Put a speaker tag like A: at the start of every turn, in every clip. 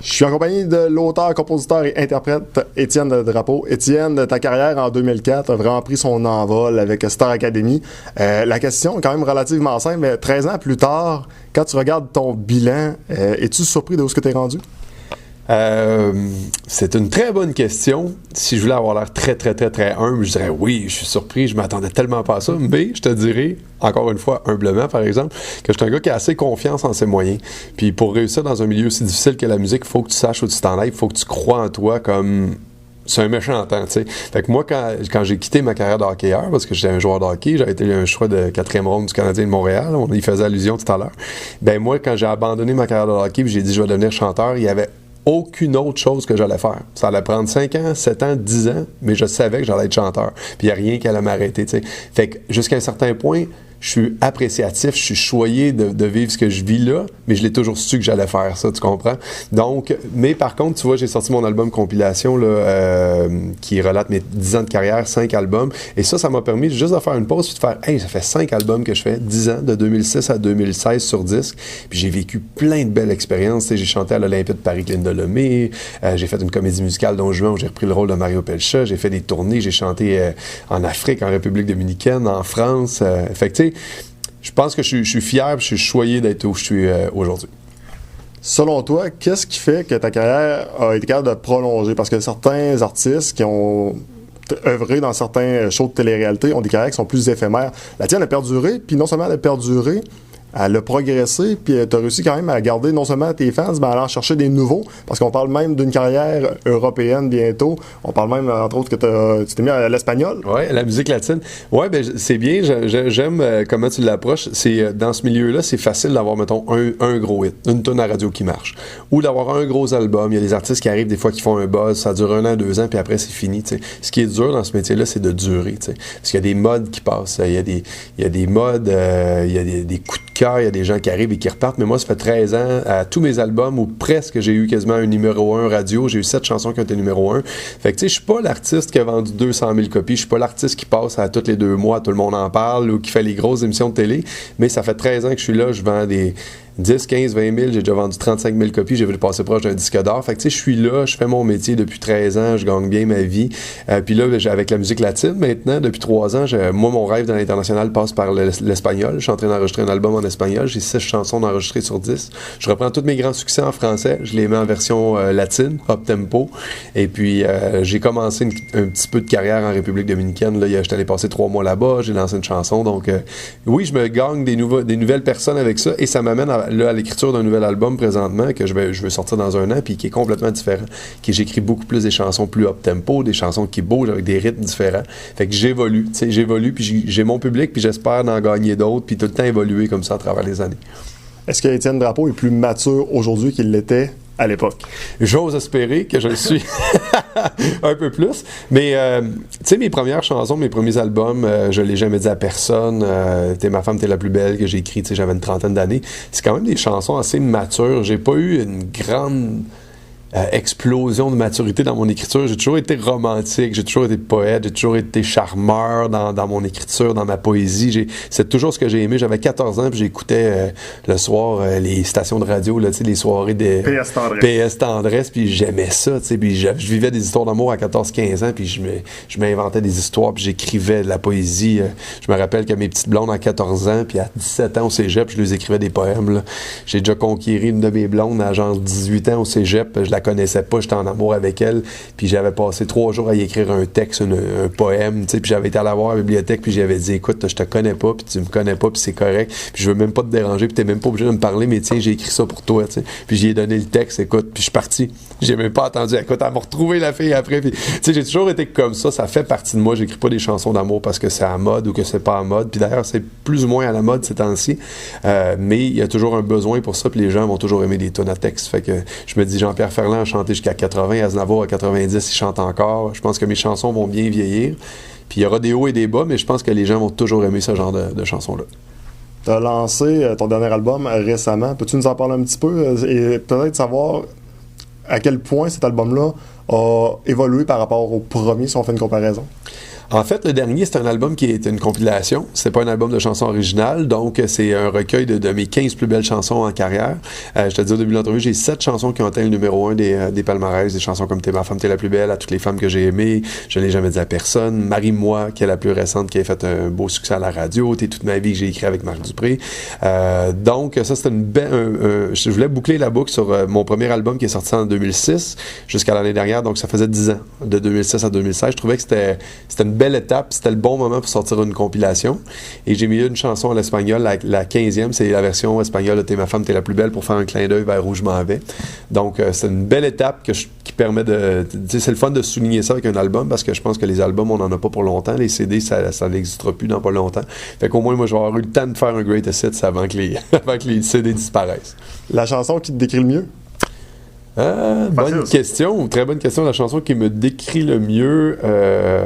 A: Je suis en compagnie de l'auteur, compositeur et interprète Étienne Drapeau. Étienne, ta carrière en 2004 a vraiment pris son envol avec Star Academy. La question est quand même relativement simple, mais 13 ans plus tard, quand tu regardes ton bilan, es-tu surpris de où ce que tu es rendu?
B: C'est une très bonne question. Si je voulais avoir l'air très humble, je dirais oui, je suis surpris, je m'attendais tellement pas à ça, mais je te dirais, encore une fois, humblement par exemple, que je suis un gars qui a assez confiance en ses moyens. Puis pour réussir dans un milieu aussi difficile que la musique, il faut que tu saches où tu t'en ailles, il faut que tu crois en toi comme... C'est un méchant temps, tu sais. Fait que moi, quand j'ai quitté ma carrière de hockeyeur, parce que j'étais un joueur de hockey, j'avais été un choix de 4e ronde du Canadien de Montréal, on y faisait allusion tout à l'heure. Ben moi, quand j'ai abandonné ma carrière de hockey, puis j'ai dit je vais devenir chanteur, il y avait aucune autre chose que j'allais faire. Ça allait prendre 5 ans, 7 ans, 10 ans, mais je savais que j'allais être chanteur. Puis il n'y a rien qui allait m'arrêter, tu sais. Fait que jusqu'à un certain point, je suis appréciatif, je suis choyé de vivre ce que je vis là, mais je l'ai toujours su que j'allais faire ça, tu comprends? Donc, mais par contre, tu vois, j'ai sorti mon album compilation là, qui relate mes 10 ans de carrière, 5 albums, et ça m'a permis juste de faire une pause puis de faire « Hey, ça fait 5 albums que je fais, 10 ans, de 2006 à 2016 sur disque, puis j'ai vécu plein de belles expériences, tu sais, j'ai chanté à l'Olympia de Paris, Linda Lemay, j'ai fait une comédie musicale Don Juan où j'ai repris le rôle de Mario Pelcha, j'ai fait des tournées, j'ai chanté en Afrique, en République dominicaine, en France, fait que tu sais, je pense que je suis fier, je suis choyé d'être où je suis aujourd'hui.
A: Selon toi, qu'est-ce qui fait que ta carrière a été capable de prolonger? Parce que certains artistes qui ont œuvré dans certains shows de télé-réalité ont des carrières qui sont plus éphémères. La tienne a perduré, puis non seulement elle a perduré, elle a progressé, puis tu as réussi quand même à garder non seulement tes fans, mais à aller en chercher des nouveaux, parce qu'on parle même d'une carrière européenne bientôt. On parle même, entre autres, que tu t'es mis à l'espagnol.
B: Oui, la musique latine. Oui, ben c'est bien, j'aime comment tu l'approches. Dans ce milieu-là, c'est facile d'avoir, mettons, un gros hit, une tonne à radio qui marche, ou d'avoir un gros album. Il y a des artistes qui arrivent des fois qui font un buzz, ça dure 1 an, 2 ans, puis après c'est fini. T'sais. Ce qui est dur dans ce métier-là, c'est de durer, t'sais. Parce qu'il y a des modes qui passent, il y a des modes, il y a des coups de cœur, il y a des gens qui arrivent et qui repartent, mais moi, ça fait 13 ans, à tous mes albums, ou presque, j'ai eu quasiment un numéro 1 radio, j'ai eu 7 chansons qui ont été numéro 1. Fait que, tu sais, je suis pas l'artiste qui a vendu 200 000 copies, je suis pas l'artiste qui passe à tous les 2 mois, tout le monde en parle, ou qui fait les grosses émissions de télé, mais ça fait 13 ans que je suis là, je vends des 10, 15, 20 000, j'ai déjà vendu 35 000 copies, j'ai voulu passer proche d'un disque d'or. Fait que, tu sais, je suis là, je fais mon métier depuis 13 ans, je gagne bien ma vie. Puis là, avec la musique latine, maintenant, depuis 3 ans, moi, mon rêve dans l'international passe par l'espagnol. Je suis en train d'enregistrer un album en espagnol. J'ai 6 chansons enregistrées sur 10. Je reprends tous mes grands succès en français. Je les mets en version latine, up-tempo. Et puis, j'ai commencé un petit peu de carrière en République dominicaine. Là, j'étais allé passer 3 mois là-bas. J'ai lancé une chanson. Donc, oui, je me gagne des nouvelles personnes avec ça. Et ça m'amène à l'écriture d'un nouvel album présentement que je veux sortir dans 1 an puis qui est complètement différent. J'écris beaucoup plus des chansons plus up-tempo, des chansons qui bougent avec des rythmes différents. Fait que j'évolue, puis j'ai mon public puis j'espère d'en gagner d'autres puis tout le temps évoluer comme ça à travers les années.
A: Est-ce que Étienne Drapeau est plus mature aujourd'hui qu'il l'était à l'époque?
B: J'ose espérer que je le suis un peu plus. Mais, tu sais, mes premières chansons, mes premiers albums, je l'ai jamais dit à personne. T'es ma femme, t'es la plus belle que j'ai écrit, tu sais, j'avais une 30aine d'années. C'est quand même des chansons assez matures. J'ai pas eu une grande explosion de maturité dans mon écriture. J'ai toujours été romantique, j'ai toujours été poète, j'ai toujours été charmeur dans mon écriture, dans ma poésie. C'est toujours ce que j'ai aimé. J'avais 14 ans puis j'écoutais le soir les stations de radio, là, les soirées de PS Tendresse, puis j'aimais ça. Puis je vivais des histoires d'amour à 14-15 ans, puis je m'inventais des histoires, puis j'écrivais de la poésie. Je me rappelle que mes petites blondes à 14 ans, puis à 17 ans au cégep, je leur écrivais des poèmes. Là. J'ai déjà conquéri une de mes blondes à genre 18 ans au cégep. Je la connaissais pas, j'étais en amour avec elle, puis j'avais passé 3 jours à y écrire un texte, un poème, tu sais, puis j'avais été à la voir à la bibliothèque, puis j'avais dit, écoute, je te connais pas, puis tu me connais pas, puis c'est correct, puis je veux même pas te déranger, puis t'es même pas obligé de me parler, mais tiens, j'ai écrit ça pour toi, tu sais, puis j'y ai donné le texte, écoute, puis je suis parti, j'ai même pas attendu, écoute, elle m'a retrouvé la fille après, puis tu sais, j'ai toujours été comme ça fait partie de moi, j'écris pas des chansons d'amour parce que c'est à mode ou que c'est pas à mode, puis d'ailleurs, c'est plus ou moins à la mode ces temps-ci, mais il y a toujours un besoin pour ça, puis les gens vont toujours aimer des tonnes à texte, fait que je me dis, Jean-Pierre Ferland a chanté jusqu'à 80, Aznavour à 90, il chante encore. Je pense que mes chansons vont bien vieillir. Puis il y aura des hauts et des bas, mais je pense que les gens vont toujours aimer ce genre de chansons-là.
A: Tu as lancé ton dernier album récemment. Peux-tu nous en parler un petit peu et peut-être savoir à quel point cet album-là a évolué par rapport au premier, si on fait une comparaison?
B: En fait, le dernier, c'est un album qui est une compilation. C'est pas un album de chansons originales, donc c'est un recueil de mes 15 plus belles chansons en carrière. Je te dis au début de l'entrevue, j'ai 7 chansons qui ont atteint le numéro 1 des palmarès, des chansons comme T'es ma femme, t'es la plus belle, À toutes les femmes que j'ai aimées, Je l'ai jamais dit à personne, Marie-moi, qui est la plus récente, qui a fait un beau succès à la radio, T'es toute ma vie, que j'ai écrit avec Marc Dupré. Donc ça, c'était une belle... je voulais boucler la boucle sur mon premier album qui est sorti en 2006 jusqu'à l'année dernière, donc ça faisait 10 ans, de 2006 à 2016. Je trouvais que c'était une belle étape, c'était le bon moment pour sortir une compilation. Et j'ai mis une chanson en espagnol, la 15e, c'est la version espagnole de T'es ma femme, t'es la plus belle, pour faire un clin d'œil vers où je m'en vais. Donc c'est une belle étape qui permet de... C'est le fun de souligner ça avec un album, parce que je pense que les albums, on n'en a pas pour longtemps. Les CD, ça n'existera plus dans pas longtemps. Fait qu'au moins, moi, je vais avoir eu le temps de faire un greatest hits avant que les CD disparaissent.
A: La chanson qui te décrit le mieux?
B: Bonne question, très bonne question. La chanson qui me décrit le mieux,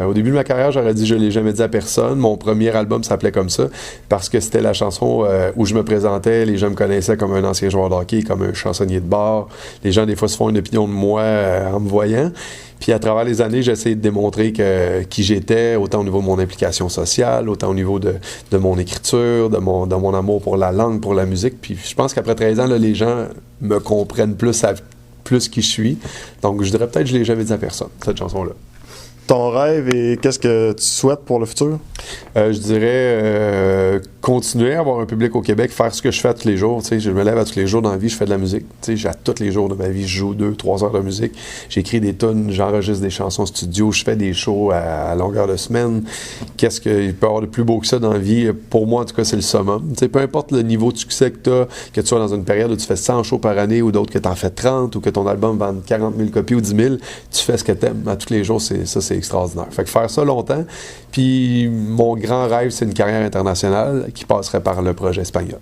B: au début de ma carrière, j'aurais dit Je l'ai jamais dit à personne. Mon premier album s'appelait comme ça parce que c'était la chanson où je me présentais. Les gens me connaissaient comme un ancien joueur de hockey, comme un chansonnier de bar. Les gens, des fois, se font une opinion de moi en me voyant. Puis à travers les années, j'ai essayé de démontrer qui j'étais, autant au niveau de mon implication sociale, autant au niveau de mon écriture, de mon amour pour la langue, pour la musique. Puis je pense qu'après 13 ans, là, les gens me comprennent plus qui je suis. Donc, je dirais peut-être que je ne l'ai jamais dit à personne, cette chanson-là.
A: Ton rêve et qu'est-ce que tu souhaites pour le futur?
B: Je dirais continuer à avoir un public au Québec, faire ce que je fais tous les jours. Je me lève à tous les jours dans la vie, je fais de la musique. À tous les jours de ma vie, je joue 2-3 heures de musique. J'écris des tunes, j'enregistre des chansons studio, je fais des shows à longueur de semaine. Qu'est-ce qu'il peut y avoir de plus beau que ça dans la vie? Pour moi, en tout cas, c'est le summum. Peu importe le niveau de succès que tu as, que tu sois dans une période où tu fais 100 shows par année ou d'autres que tu en fais 30 ou que ton album vende 40 000 copies ou 10 000, tu fais ce que tu aimes. À tous les jours, c'est extraordinaire. Fait que faire ça longtemps. Puis mon grand rêve, c'est une carrière internationale qui passerait par le projet espagnol.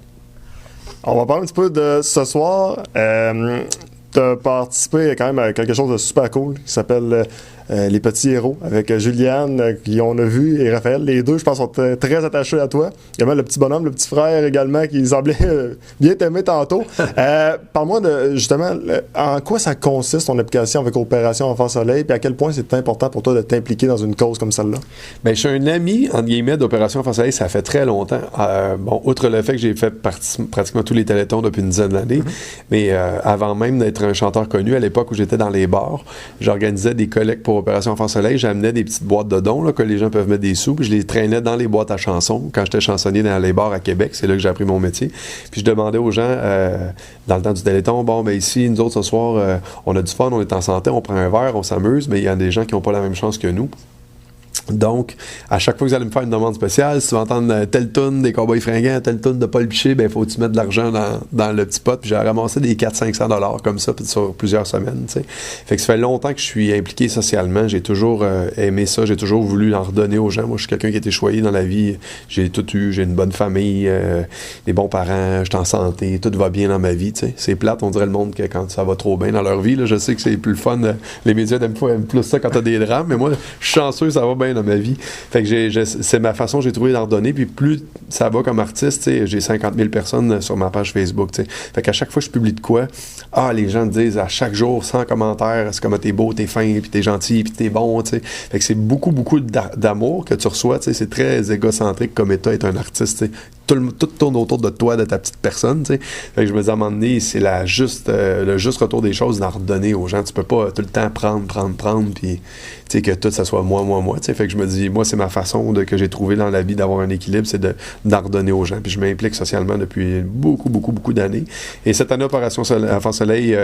A: On va parler un petit peu de ce soir. Tu as participé quand même à quelque chose de super cool qui s'appelle Les Petits Héros avec Juliane, qui on a vu, et Raphaël. Les deux, je pense, sont très attachés à toi. Il y a même le petit bonhomme, le petit frère également, qui semblait bien t'aimer tantôt. Parle-moi de, justement, en quoi ça consiste ton application avec Opération Enfant Soleil, puis à quel point c'est important pour toi de t'impliquer dans une cause comme celle-là?
B: Bien, je suis un ami, entre guillemets, d'Opération Enfant Soleil, ça fait très longtemps. Outre le fait que j'ai fait pratiquement tous les télétons depuis une dizaine d'années, mais avant même d'être un chanteur connu, à l'époque où j'étais dans les bars, j'organisais des collectes pour Opération Enfant Soleil. J'amenais des petites boîtes de dons là, que les gens peuvent mettre des sous, puis je les traînais dans les boîtes à chansons quand j'étais chansonnier dans les bars à Québec. C'est là que j'ai appris mon métier. Puis je demandais aux gens, dans le temps du téléthon, bon, ben ici, nous autres, ce soir, on a du fun, on est en santé, on prend un verre, on s'amuse, mais il y a des gens qui n'ont pas la même chance que nous. Donc, à chaque fois que vous allez me faire une demande spéciale, si tu vas entendre telle toune des Cowboys Fringants, telle toune de Paul Piché, ben il faut que tu mettes de l'argent dans le petit pot. Puis j'ai ramassé des 400-500$ comme ça sur plusieurs semaines. T'sais. Fait que ça fait longtemps que je suis impliqué socialement. J'ai toujours aimé ça. J'ai toujours voulu en redonner aux gens. Moi, je suis quelqu'un qui a été choyé dans la vie. J'ai tout eu. J'ai une bonne famille, des bons parents, je suis en santé. Tout va bien dans ma vie. T'sais. C'est plate, on dirait le monde que quand ça va trop bien dans leur vie. Là, je sais que c'est plus le fun. Les médias aiment plus ça quand t'as des drames. Mais moi, je suis chanceux, ça va bien dans ma vie. Fait que c'est ma façon, j'ai trouvé d'en redonner. Puis plus ça va comme artiste, j'ai 50 000 personnes sur ma page Facebook. T'sais. Fait qu'à chaque fois que je publie de quoi, les gens me disent à chaque jour, sans commentaire, c'est comme t'es beau, t'es fin, puis t'es gentil, puis t'es bon. T'sais. Fait que c'est beaucoup d'amour que tu reçois. T'sais. C'est très égocentrique comme état être un artiste. T'sais. Tout tourne autour de toi, de ta petite personne. T'sais. Fait que je me dis à un moment donné, c'est le juste retour des choses d'en redonner aux gens. Tu peux pas tout le temps prendre, puis que tout ça soit moi. T'sais. Fait que je me dis, moi, c'est ma façon que j'ai trouvé dans la vie d'avoir un équilibre, c'est d'en redonner aux gens. Puis je m'implique socialement depuis beaucoup d'années. Et cette année, Opération Enfant Soleil,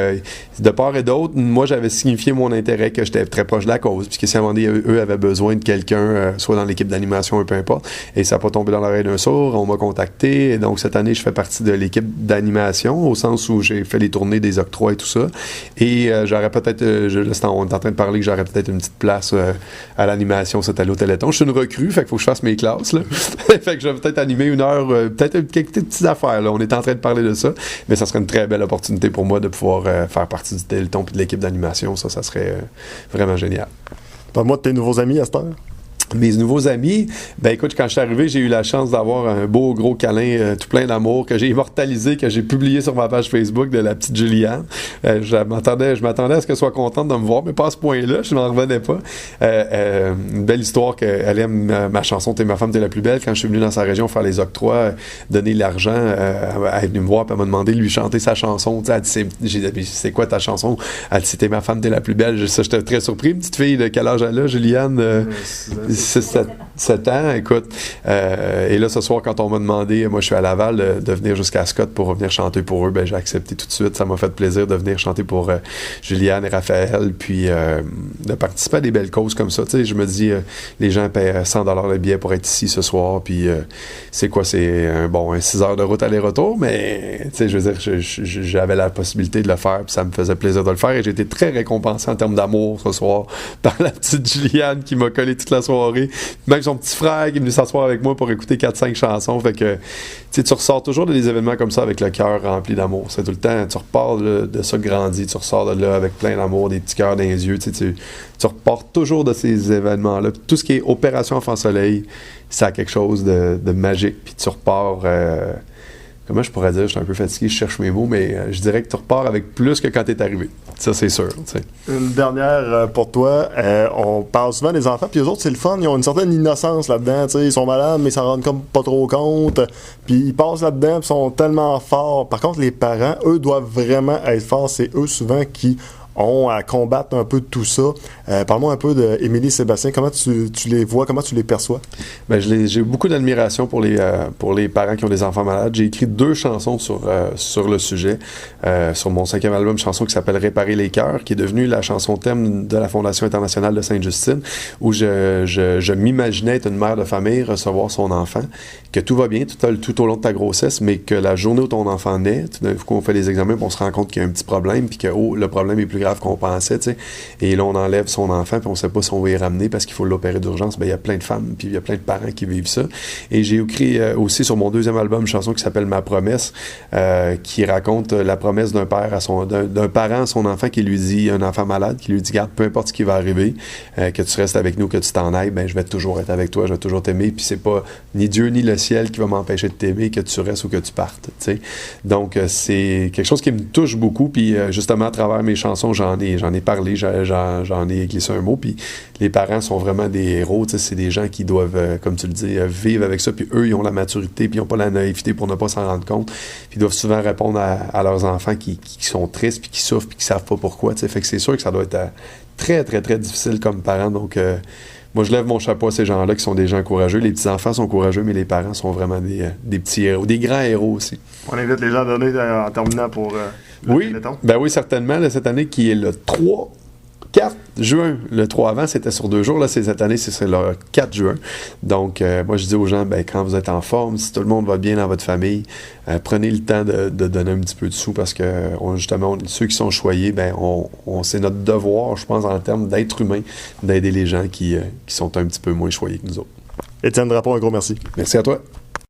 B: de part et d'autre, moi, j'avais signifié mon intérêt que j'étais très proche de la cause, puisque si à un moment donné, eux avaient besoin de quelqu'un, soit dans l'équipe d'animation ou peu importe, et ça n'a pas tombé dans l'oreille d'un sourd, on m'a contacté. Et donc, cette année, je fais partie de l'équipe d'animation, au sens où j'ai fait les tournées des octrois et tout ça. Et j'aurais peut-être, on est en train de parler que j'aurais peut-être une petite place à l'animation cette année au Téléthon. Je suis une recrue, fait qu'il faut que je fasse mes classes. Là. Fait que je vais peut-être animer une heure, peut-être quelques petites affaires. Là. On est en train de parler de ça, mais ça serait une très belle opportunité pour moi de pouvoir faire partie du Téléthon et de l'équipe d'animation. Ça serait vraiment génial.
A: Parle-moi de tes nouveaux amis à cette heure.
B: Mes nouveaux amis, ben écoute, quand je suis arrivé, j'ai eu la chance d'avoir un beau gros câlin tout plein d'amour que j'ai immortalisé, que j'ai publié sur ma page Facebook de la petite Juliane. Je m'attendais à ce qu'elle soit contente de me voir, mais pas à ce point-là, je n'en revenais pas. Une belle histoire qu'elle aime ma chanson « T'es ma femme, t'es la plus belle ». Quand je suis venu dans sa région faire les octrois, donner l'argent, elle est venue me voir et elle m'a demandé de lui chanter sa chanson. Elle dit « J'ai dit, c'est quoi ta chanson? » Elle dit « T'es ma femme, t'es la plus belle ». Ça, j'étais très surpris. Une petite fille de quel âge elle a, Juliane? 7 ans, écoute. Et là, ce soir, quand on m'a demandé, moi je suis à Laval, de venir jusqu'à Scott pour venir chanter pour eux, ben j'ai accepté tout de suite. Ça m'a fait plaisir de venir chanter pour Juliane et Raphaël, puis de participer à des belles causes comme ça. Tu sais, je me dis, les gens paient 100$ le billet pour être ici ce soir, puis c'est quoi, c'est un 6 heures de route aller-retour, mais tu sais, je veux dire, j'avais la possibilité de le faire, puis ça me faisait plaisir de le faire, et j'ai été très récompensé en termes d'amour ce soir par la petite Juliane qui m'a collé toute la soirée. Même son petit frère qui est venu s'asseoir avec moi pour écouter 4-5 chansons. Fait que tu ressors toujours de des événements comme ça avec le cœur rempli d'amour. C'est tout le temps, tu repars de ça grandi, tu ressors de là avec plein d'amour, des petits cœurs dans les yeux. Tu repars toujours de ces événements-là. Tout ce qui est Opération Enfant Soleil, ça a quelque chose de magique. Puis tu repars... comment je pourrais dire, je suis un peu fatigué, je cherche mes mots, mais je dirais que tu repars avec plus que quand tu es arrivé. Ça, c'est sûr. T'sais.
A: Une dernière pour toi. On parle souvent des enfants, puis eux autres, c'est le fun. Ils ont une certaine innocence là-dedans. T'sais. Ils sont malades, mais ils s'en rendent comme pas trop compte. Puis ils passent là-dedans, puis sont tellement forts. Par contre, les parents, eux, doivent vraiment être forts. C'est eux, souvent, qui ont à combattre un peu de tout ça. Parle-moi un peu d'Émilie et Sébastien. Comment tu les vois? Comment tu les perçois?
B: Ben, j'ai beaucoup d'admiration pour les parents qui ont des enfants malades. J'ai écrit 2 chansons sur le sujet. Sur mon 5e album, une chanson qui s'appelle « Réparer les cœurs », qui est devenue la chanson thème de la Fondation internationale de Sainte-Justine, où je m'imaginais être une mère de famille, recevoir son enfant, que tout va bien tout au long de ta grossesse, mais que la journée où ton enfant naît, tout d'un coup, on fait les examens, on se rend compte qu'il y a un petit problème, puis que le problème est plus grave qu'on pensait, tu sais. Et là, on enlève son enfant, puis on sait pas si on va y ramener parce qu'il faut l'opérer d'urgence. Ben, il y a plein de femmes, puis il y a plein de parents qui vivent ça. Et j'ai écrit aussi sur mon 2e album une chanson qui s'appelle « Ma promesse », qui raconte la promesse d'un père d'un parent à son enfant qui lui dit, un enfant malade, qui lui dit « Garde, peu importe ce qui va arriver, que tu restes avec nous, que tu t'en ailles, ben je vais toujours être avec toi, je vais toujours t'aimer, puis c'est pas ni Dieu ni le ciel qui va m'empêcher de t'aimer, que tu restes ou que tu partes. » Tu sais. Donc, c'est quelque chose qui me touche beaucoup, puis justement, à travers mes chansons, j'en ai parlé, j'en ai glissé un mot, puis les parents sont vraiment des héros, c'est des gens qui doivent, comme tu le dis, vivre avec ça, puis eux, ils ont la maturité, puis ils n'ont pas la naïveté pour ne pas s'en rendre compte, puis ils doivent souvent répondre à leurs enfants qui sont tristes, puis qui souffrent, puis qui savent pas pourquoi, fait que c'est sûr que ça doit être très, très, très difficile comme parent, donc moi, je lève mon chapeau à ces gens-là qui sont des gens courageux. Les petits-enfants sont courageux, mais les parents sont vraiment des petits héros, des grands héros aussi.
A: On invite les gens à donner en terminant pour
B: oui, ben oui, certainement. Là, cette année qui est le 4 juin. Le 3 avant, c'était sur 2 jours. Là, cette année, c'est le 4 juin. Donc, moi, je dis aux gens, ben, quand vous êtes en forme, si tout le monde va bien dans votre famille, prenez le temps de donner un petit peu de sous parce que, justement, ceux qui sont choyés, ben, c'est notre devoir, je pense, en termes d'être humain, d'aider les gens qui sont un petit peu moins choyés que nous autres.
A: Étienne Drapeau, un gros merci.
B: Merci à toi.